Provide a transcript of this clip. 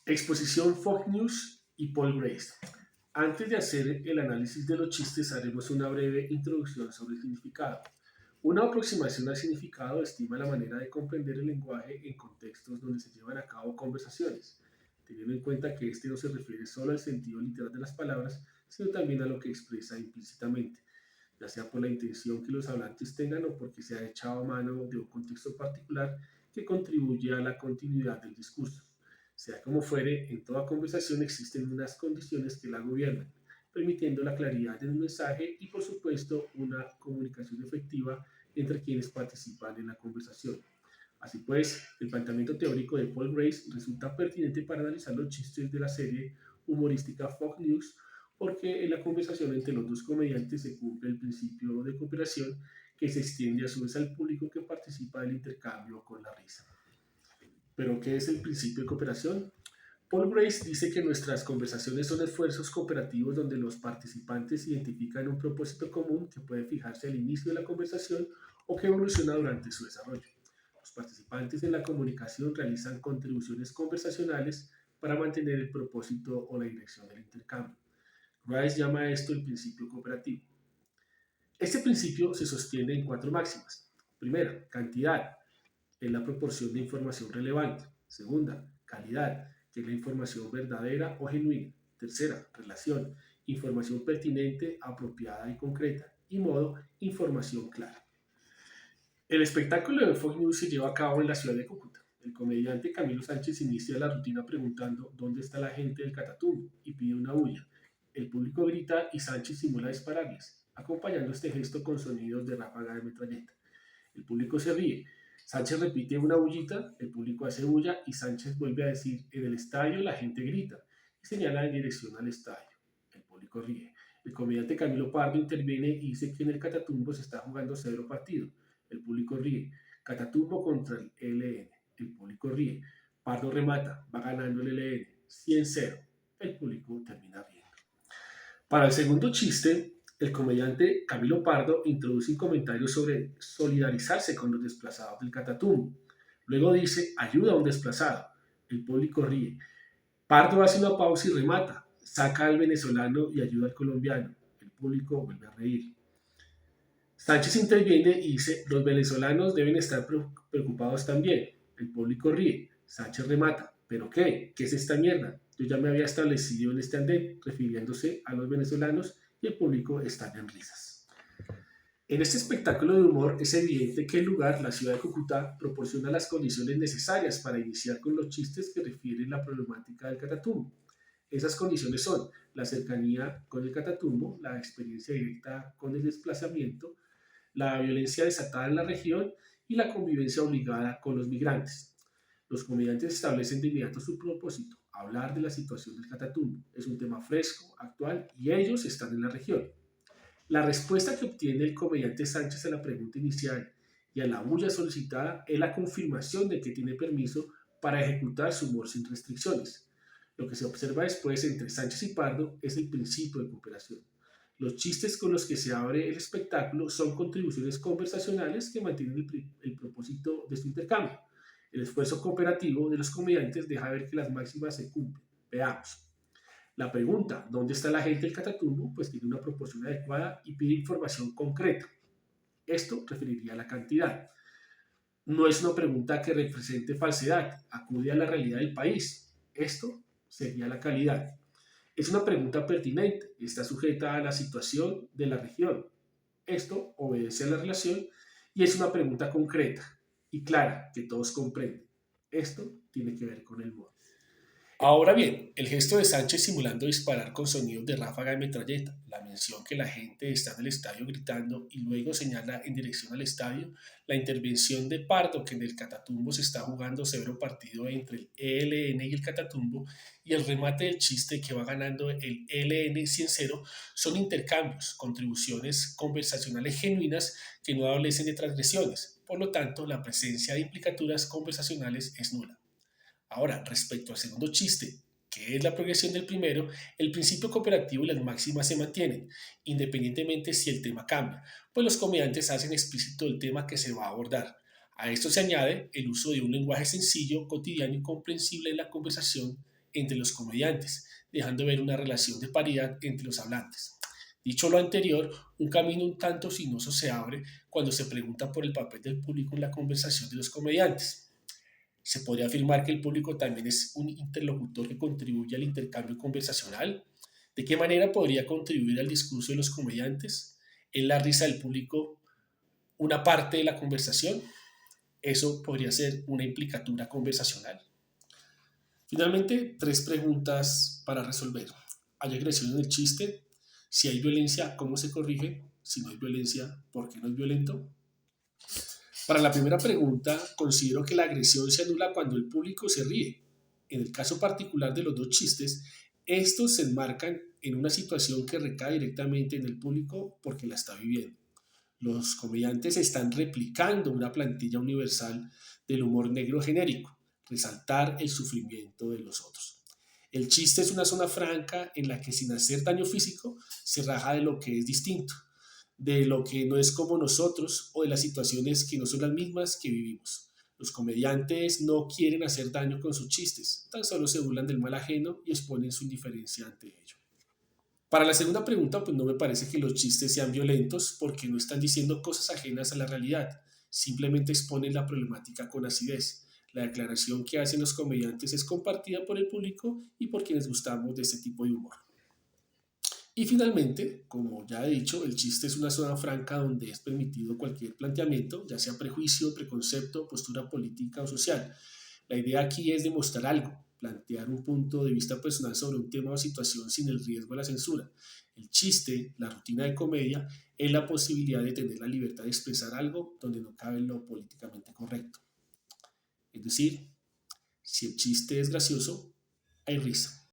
Exposición Fox News y Paul Grace. Antes de hacer el análisis de los chistes, haremos una breve introducción sobre el significado. Una aproximación al significado estima la manera de comprender el lenguaje en contextos donde se llevan a cabo conversaciones, teniendo en cuenta que este no se refiere solo al sentido literal de las palabras, sino también a lo que expresa implícitamente, ya sea por la intención que los hablantes tengan o porque se ha echado a mano de un contexto particular que contribuye a la continuidad del discurso. Sea como fuere, en toda conversación existen unas condiciones que la gobiernan, permitiendo la claridad del mensaje y, por supuesto, una comunicación efectiva entre quienes participan en la conversación. Así pues, el planteamiento teórico de Paul Grace resulta pertinente para analizar los chistes de la serie humorística Fox News, porque en la conversación entre los dos comediantes se cumple el principio de cooperación que se extiende a su vez al público que participa del intercambio con la risa. ¿Pero qué es el principio de cooperación? Paul Grace dice que nuestras conversaciones son esfuerzos cooperativos donde los participantes identifican un propósito común que puede fijarse al inicio de la conversación o que evoluciona durante su desarrollo. Los participantes en la comunicación realizan contribuciones conversacionales para mantener el propósito o la dirección del intercambio. Grace llama a esto el principio cooperativo. Este principio se sostiene en cuatro máximas. Primera, cantidad, es la proporción de información relevante. Segunda, calidad, que es la información verdadera o genuina. Tercera, relación, información pertinente, apropiada y concreta. Y modo, información clara. El espectáculo de Fox News se lleva a cabo en la ciudad de Cúcuta. El comediante Camilo Sánchez inicia la rutina preguntando dónde está la gente del Catatumbo y pide una bulla. El público grita y Sánchez simula dispararles, acompañando este gesto con sonidos de ráfaga de metralleta. El público se ríe. Sánchez repite una bullita, el público hace bulla y Sánchez vuelve a decir, en el estadio la gente grita y señala en dirección al estadio. El público ríe. El comediante Camilo Pardo interviene y dice que en el Catatumbo se está jugando cero partido. El público ríe. Catatumbo contra el ELN. El público ríe. Pardo remata, va ganando el ELN. 100-0. El público termina riendo. Para el segundo chiste, el comediante Camilo Pardo introduce un comentario sobre solidarizarse con los desplazados del Catatumbo. Luego dice, ayuda a un desplazado. El público ríe. Pardo hace una pausa y remata. Saca al venezolano y ayuda al colombiano. El público vuelve a reír. Sánchez interviene y dice, los venezolanos deben estar preocupados también. El público ríe. Sánchez remata. ¿Pero qué? ¿Qué es esta mierda? Yo ya me había establecido en este andén, refiriéndose a los venezolanos, y el público estalla en risas. En este espectáculo de humor es evidente que el lugar, la ciudad de Cúcuta, proporciona las condiciones necesarias para iniciar con los chistes que refieren la problemática del Catatumbo. Esas condiciones son la cercanía con el Catatumbo, la experiencia directa con el desplazamiento, la violencia desatada en la región y la convivencia obligada con los migrantes. Los comediantes establecen de inmediato su propósito, hablar de la situación del Catatumbo. Es un tema fresco, actual y ellos están en la región. La respuesta que obtiene el comediante Sánchez a la pregunta inicial y a la bulla solicitada es la confirmación de que tiene permiso para ejecutar su humor sin restricciones. Lo que se observa después entre Sánchez y Pardo es el principio de cooperación. Los chistes con los que se abre el espectáculo son contribuciones conversacionales que mantienen el propósito de su intercambio. El esfuerzo cooperativo de los comediantes deja ver que las máximas se cumplen. Veamos. La pregunta, ¿dónde está la gente del Catatumbo? Pues tiene una proporción adecuada y pide información concreta. Esto referiría a la cantidad. No es una pregunta que represente falsedad, acude a la realidad del país. Esto sería la calidad. Es una pregunta pertinente, está sujeta a la situación de la región. Esto obedece a la relación y es una pregunta concreta y clara que todos comprenden. Esto tiene que ver con el modo. Ahora bien, el gesto de Sánchez simulando disparar con sonidos de ráfaga de metralleta, la mención que la gente está en el estadio gritando y luego señala en dirección al estadio, la intervención de Pardo que en el Catatumbo se está jugando severo partido entre el ELN y el Catatumbo y el remate del chiste que va ganando el ELN 100-0 son intercambios, contribuciones conversacionales genuinas que no adolecen de transgresiones. Por lo tanto, la presencia de implicaturas conversacionales es nula. Ahora, respecto al segundo chiste, que es la progresión del primero, el principio cooperativo y las máximas se mantienen, independientemente si el tema cambia, pues los comediantes hacen explícito el tema que se va a abordar. A esto se añade el uso de un lenguaje sencillo, cotidiano y comprensible en la conversación entre los comediantes, dejando ver una relación de paridad entre los hablantes. Dicho lo anterior, un camino un tanto sinuoso se abre cuando se pregunta por el papel del público en la conversación de los comediantes. Se podría afirmar que el público también es un interlocutor que contribuye al intercambio conversacional. ¿De qué manera podría contribuir al discurso de los comediantes? ¿Es la risa del público una parte de la conversación? Eso podría ser una implicatura conversacional. Finalmente, tres preguntas para resolver. ¿Hay agresión en el chiste? Si hay violencia, ¿cómo se corrige? Si no hay violencia, ¿por qué no es violento? Para la primera pregunta, considero que la agresión se anula cuando el público se ríe. En el caso particular de los dos chistes, estos se enmarcan en una situación que recae directamente en el público porque la está viviendo. Los comediantes están replicando una plantilla universal del humor negro genérico, resaltar el sufrimiento de los otros. El chiste es una zona franca en la que sin hacer daño físico se raja de lo que es distinto, de lo que no es como nosotros o de las situaciones que no son las mismas que vivimos. Los comediantes no quieren hacer daño con sus chistes, tan solo se burlan del mal ajeno y exponen su indiferencia ante ello. Para la segunda pregunta, pues no me parece que los chistes sean violentos porque no están diciendo cosas ajenas a la realidad, simplemente exponen la problemática con acidez. La declaración que hacen los comediantes es compartida por el público y por quienes gustamos de este tipo de humor. Y finalmente, como ya he dicho, el chiste es una zona franca donde es permitido cualquier planteamiento, ya sea prejuicio, preconcepto, postura política o social. La idea aquí es demostrar algo, plantear un punto de vista personal sobre un tema o situación sin el riesgo de la censura. El chiste, la rutina de comedia, es la posibilidad de tener la libertad de expresar algo donde no cabe lo políticamente correcto. Es decir, si el chiste es gracioso, hay risa.